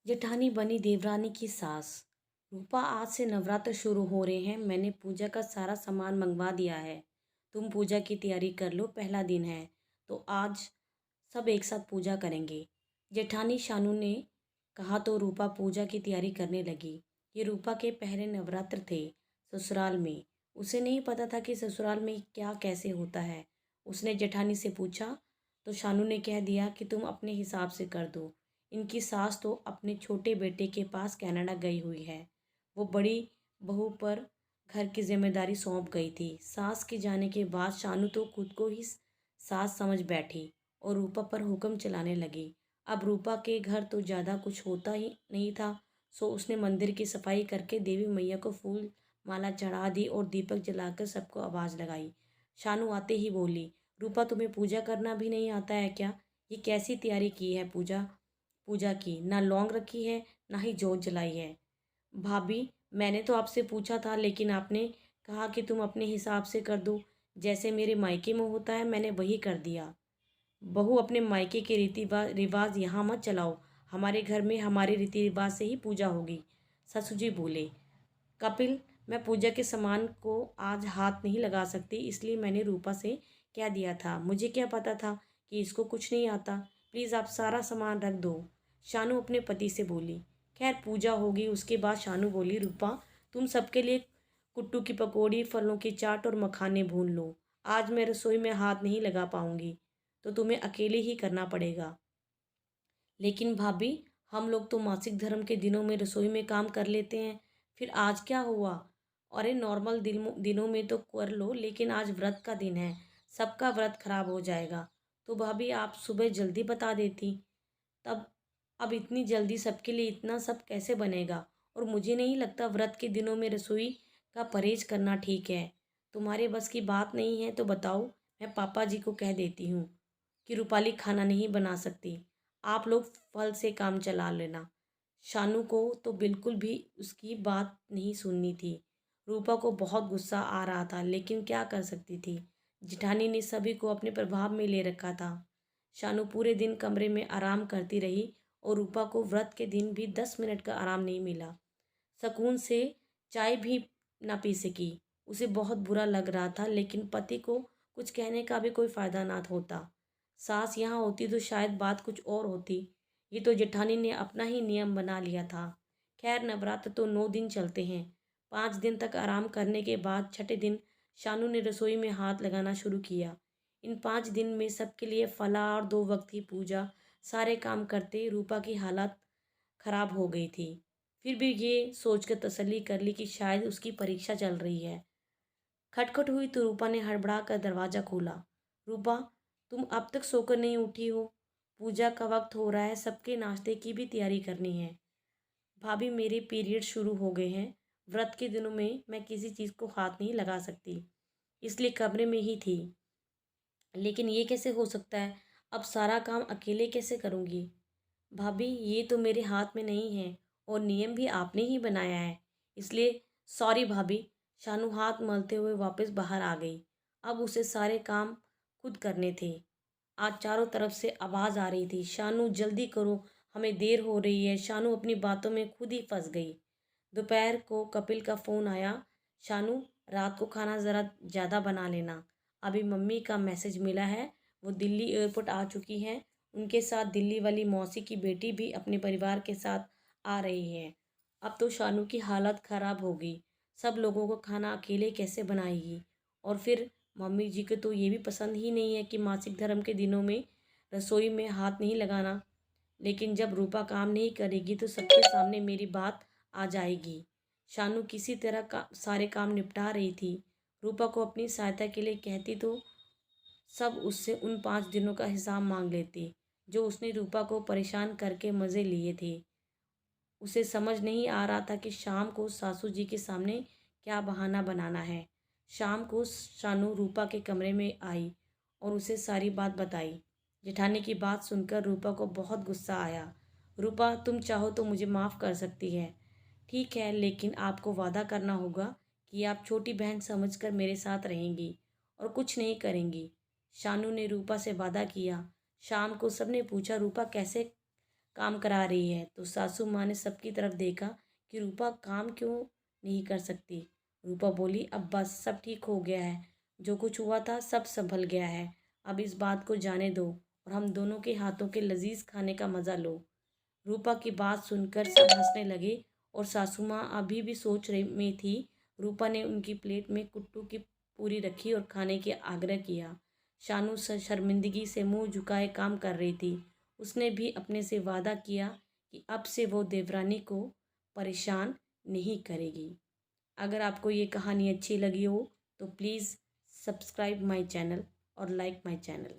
जेठानी बनी देवरानी की सास। रूपा, आज से नवरात्र शुरू हो रहे हैं। मैंने पूजा का सारा सामान मंगवा दिया है। तुम पूजा की तैयारी कर लो, पहला दिन है तो आज सब एक साथ पूजा करेंगे। जेठानी शानू ने कहा तो रूपा पूजा की तैयारी करने लगी। ये रूपा के पहले नवरात्र थे ससुराल में। उसे नहीं पता था कि ससुराल में क्या कैसे होता है। उसने जेठानी से पूछा तो शानू ने कह दिया कि तुम अपने हिसाब से कर दो। इनकी सास तो अपने छोटे बेटे के पास कनाडा गई हुई है। वो बड़ी बहू पर घर की जिम्मेदारी सौंप गई थी। सास के जाने के बाद शानू तो खुद को ही सास समझ बैठी और रूपा पर हुक्म चलाने लगी। अब रूपा के घर तो ज़्यादा कुछ होता ही नहीं था, सो उसने मंदिर की सफाई करके देवी मैया को फूल माला चढ़ा दी और दीपक जलाकर सबको आवाज़ लगाई। शानू आते ही बोली, रूपा, तुम्हें पूजा करना भी नहीं आता है क्या? ये कैसी तैयारी की है पूजा पूजा की? ना लौंग रखी है, ना ही जोत जलाई है। भाभी, मैंने तो आपसे पूछा था लेकिन आपने कहा कि तुम अपने हिसाब से कर दो। जैसे मेरे मायके में होता है मैंने वही कर दिया। बहू, अपने मायके के रीति रिवाज यहाँ मत चलाओ। हमारे घर में हमारे रीति रिवाज से ही पूजा होगी। ससुर जी बोले। कपिल, मैं पूजा के सामान को आज हाथ नहीं लगा सकती, इसलिए मैंने रूपा से कह दिया था। मुझे क्या पता था कि इसको कुछ नहीं आता। प्लीज़ आप सारा सामान रख दो। शानू अपने पति से बोली। खैर, पूजा होगी उसके बाद शानू बोली, रूपा, तुम सबके लिए कुट्टू की पकौड़ी, फलों की चाट और मखाने भून लो। आज मैं रसोई में हाथ नहीं लगा पाऊंगी तो तुम्हें अकेले ही करना पड़ेगा। लेकिन भाभी, हम लोग तो मासिक धर्म के दिनों में रसोई में काम कर लेते हैं, फिर आज क्या हुआ? अरे, नॉर्मल दिनों में तो कर लो, लेकिन आज व्रत का दिन है, सबका व्रत खराब हो जाएगा। तो भाभी, आप सुबह जल्दी बता देती तब। अब इतनी जल्दी सबके लिए इतना सब कैसे बनेगा? और मुझे नहीं लगता व्रत के दिनों में रसोई का परहेज करना ठीक है। तुम्हारे बस की बात नहीं है तो बताओ, मैं पापा जी को कह देती हूँ कि रूपाली खाना नहीं बना सकती। आप लोग फल से काम चला लेना। शानू को तो बिल्कुल भी उसकी बात नहीं सुननी थी। रूपा को बहुत गुस्सा आ रहा था, लेकिन क्या कर सकती थी? जिठानी ने सभी को अपने प्रभाव में ले रखा था। शानू पूरे दिन कमरे में आराम करती रही और रूपा को व्रत के दिन भी 10 मिनट का आराम नहीं मिला। सुकून से चाय भी ना पी सकी। उसे बहुत बुरा लग रहा था, लेकिन पति को कुछ कहने का भी कोई फायदा ना होता। सास यहाँ होती तो शायद बात कुछ और होती। ये तो जेठानी ने अपना ही नियम बना लिया था। खैर, नवरात्र तो 9 दिन चलते हैं। 5 दिन तक आराम करने के बाद छठे दिन शानू ने रसोई में हाथ लगाना शुरू किया। इन 5 दिन में सबके लिए फलाहार, 2 वक्त की पूजा, सारे काम करते रूपा की हालत खराब हो गई थी। फिर भी ये सोचकर तसल्ली कर ली कि शायद उसकी परीक्षा चल रही है। खटखट हुई तो रूपा ने हड़बड़ा कर दरवाज़ा खोला। रूपा, तुम अब तक सोकर नहीं उठी हो? पूजा का वक्त हो रहा है, सबके नाश्ते की भी तैयारी करनी है। भाभी, मेरे पीरियड शुरू हो गए हैं। व्रत के दिनों में मैं किसी चीज़ को हाथ नहीं लगा सकती, इसलिए कमरे में ही थी। लेकिन ये कैसे हो सकता है? अब सारा काम अकेले कैसे करूँगी? भाभी, ये तो मेरे हाथ में नहीं है और नियम भी आपने ही बनाया है, इसलिए सॉरी भाभी। शानू हाथ मलते हुए वापस बाहर आ गई। अब उसे सारे काम खुद करने थे। आज चारों तरफ से आवाज़ आ रही थी, शानू जल्दी करो, हमें देर हो रही है। शानू अपनी बातों में खुद ही फंस गई। दोपहर को कपिल का फ़ोन आया। शानू, रात को खाना ज़रा ज़्यादा बना लेना। अभी मम्मी का मैसेज मिला है, वो दिल्ली एयरपोर्ट आ चुकी हैं। उनके साथ दिल्ली वाली मौसी की बेटी भी अपने परिवार के साथ आ रही है। अब तो शानू की हालत ख़राब होगी। सब लोगों को खाना अकेले कैसे बनाएगी? और फिर मम्मी जी को तो ये भी पसंद ही नहीं है कि मासिक धर्म के दिनों में रसोई में हाथ नहीं लगाना। लेकिन जब रूपा काम नहीं करेगी तो सबके सामने मेरी बात आ जाएगी। शानू किसी तरह का सारे काम निपटा रही थी। रूपा को अपनी सहायता के लिए कहती तो सब उससे उन 5 दिनों का हिसाब मांग लेती जो उसने रूपा को परेशान करके मज़े लिए थे। उसे समझ नहीं आ रहा था कि शाम को सासू जी के सामने क्या बहाना बनाना है। शाम को शानू रूपा के कमरे में आई और उसे सारी बात बताई। जेठानी की बात सुनकर रूपा को बहुत गुस्सा आया। रूपा, तुम चाहो तो मुझे माफ़ कर सकती है। ठीक है, लेकिन आपको वादा करना होगा कि आप छोटी बहन समझकर मेरे साथ रहेंगी और कुछ नहीं करेंगी। शानू ने रूपा से वादा किया। शाम को सबने पूछा, रूपा कैसे काम करा रही है। तो सासू माँ ने सबकी तरफ देखा कि रूपा काम क्यों नहीं कर सकती। रूपा बोली, अब बस सब ठीक हो गया है, जो कुछ हुआ था सब संभल गया है। अब इस बात को जाने दो और हम दोनों के हाथों के लजीज खाने का मज़ा लो। रूपा की बात सुनकर सब हंसने लगे और सासू माँ अभी भी सोच रही में थी। रूपा ने उनकी प्लेट में कुट्टू की पूरी रखी और खाने के आग्रह किया। शानू शर्मिंदगी से मुंह झुकाए काम कर रही थी। उसने भी अपने से वादा किया कि अब से वो देवरानी को परेशान नहीं करेगी। अगर आपको ये कहानी अच्छी लगी हो तो प्लीज़ सब्सक्राइब माय चैनल और लाइक माय चैनल।